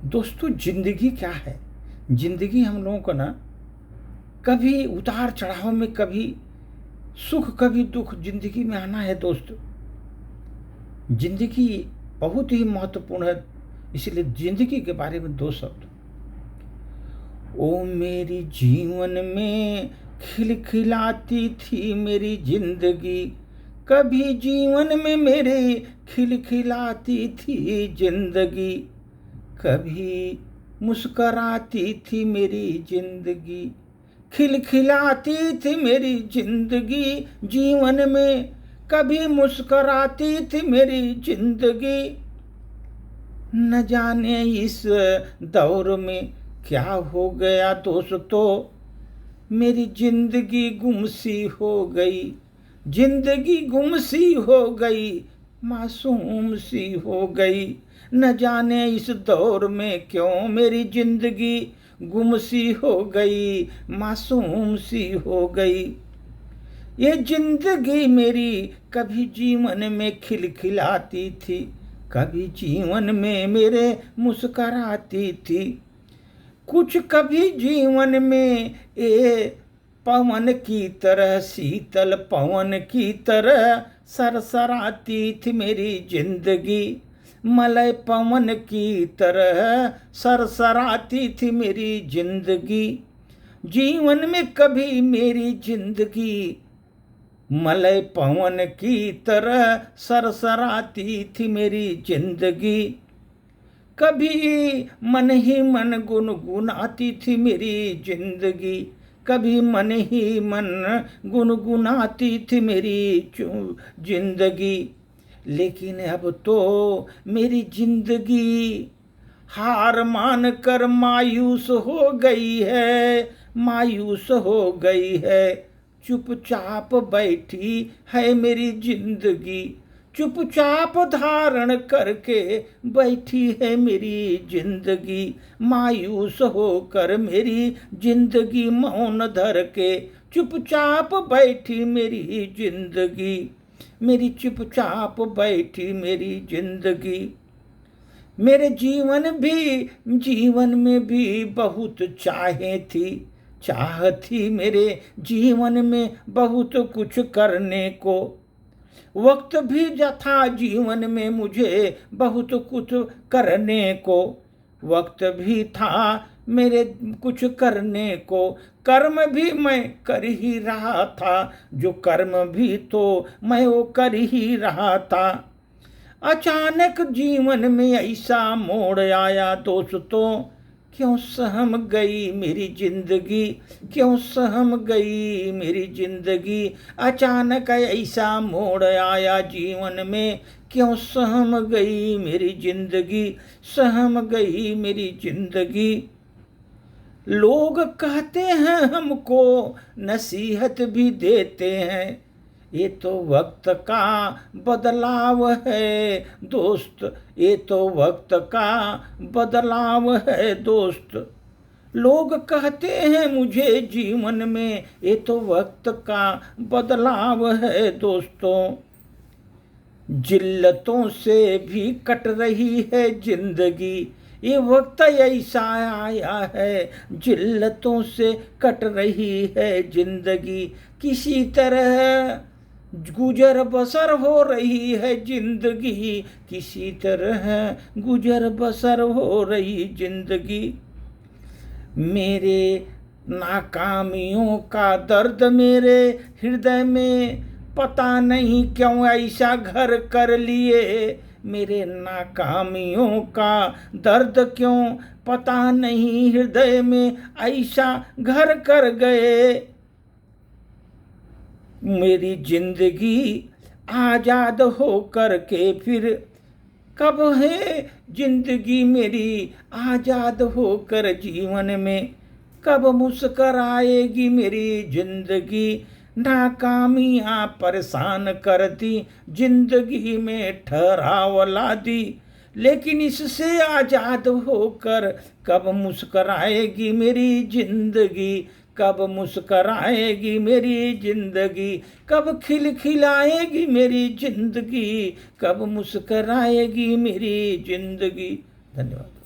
दोस्तों, ज़िंदगी क्या है? ज़िंदगी हम लोगों को ना कभी उतार चढ़ाव में, कभी सुख कभी दुख ज़िंदगी में आना है दोस्त। ज़िंदगी बहुत ही महत्वपूर्ण है, इसलिए ज़िंदगी के बारे में 2 शब्द। ओ मेरी जीवन में खिलखिलाती थी मेरी ज़िंदगी, कभी जीवन में मेरे खिलखिलाती थी ज़िंदगी, कभी मुस्कराती थी मेरी ज़िंदगी, खिलखिलाती थी मेरी ज़िंदगी जीवन में, कभी मुस्कराती थी मेरी ज़िंदगी। न जाने इस दौर में क्या हो गया दोस्तों, मेरी ज़िंदगी गुमसी हो गई, ज़िंदगी गुमसी हो गई, मासूम सी हो गई। न जाने इस दौर में क्यों मेरी ज़िंदगी गुमसी हो गई, मासूम सी हो गई। ये ज़िंदगी मेरी कभी जीवन में खिलखिलाती थी, कभी जीवन में मेरे मुस्कराती थी। कुछ कभी जीवन में ए पवन की तरह, शीतल पवन की तरह सरसराती थी मेरी ज़िंदगी, मलय पवन की तरह सरसराती थी मेरी ज़िंदगी। जीवन में कभी मेरी ज़िंदगी मलय पवन की तरह सरसराती थी मेरी ज़िंदगी। कभी मन ही मन गुनगुनाती थी मेरी ज़िंदगी, कभी मन ही मन गुनगुनाती थी मेरी ज़िंदगी। लेकिन अब तो मेरी ज़िंदगी हार मान कर मायूस हो गई है, मायूस हो गई है। चुपचाप बैठी है मेरी ज़िंदगी, चुपचाप धारण करके बैठी है मेरी ज़िंदगी। मायूस होकर मेरी ज़िंदगी मौन धर के चुपचाप बैठी मेरी ज़िंदगी, मेरी चुपचाप बैठी मेरी ज़िंदगी। मेरे जीवन में भी बहुत चाहें थी, चाह थी मेरे जीवन में बहुत कुछ करने को। वक्त भी था जीवन में मुझे बहुत कुछ करने को, वक्त भी था मेरे कुछ करने को। कर्म भी मैं कर ही रहा था, जो कर्म भी तो मैं वो कर ही रहा था। अचानक जीवन में ऐसा मोड़ आया दोस्तों, क्यों सहम गई मेरी ज़िंदगी, क्यों सहम गई मेरी ज़िंदगी। अचानक ऐसा मोड़ आया जीवन में, क्यों सहम गई मेरी ज़िंदगी, सहम गई मेरी ज़िंदगी। लोग कहते हैं हमको, नसीहत भी देते हैं, ये तो वक्त का बदलाव है दोस्त, ये तो वक्त का बदलाव है दोस्त। लोग कहते हैं मुझे जीवन में, ये तो वक्त का बदलाव है दोस्तों। जिल्लतों से भी कट रही है जिंदगी, ये वक्त ऐसा आया है, जिल्लतों से कट रही है जिंदगी। किसी तरह गुजर बसर हो रही है जिंदगी, किसी तरह गुजर बसर हो रही जिंदगी। मेरे नाकामियों का दर्द मेरे हृदय में, पता नहीं क्यों ऐसा घर कर लिए। मेरे नाकामियों का दर्द क्यों पता नहीं हृदय में ऐसा घर कर गए। मेरी जिंदगी आज़ाद हो कर के फिर कब है जिंदगी मेरी आज़ाद होकर जीवन में, कब मुस्कराएगी मेरी जिंदगी। नाकामियाँ परेशान करती जिंदगी में ठहराव ला दी, लेकिन इससे आज़ाद होकर कब मुस्कराएगी मेरी जिंदगी, कब मुस्कराएगी मेरी जिंदगी, कब खिलखिलाएगी मेरी जिंदगी, कब मुस्कराएगी मेरी जिंदगी। धन्यवाद।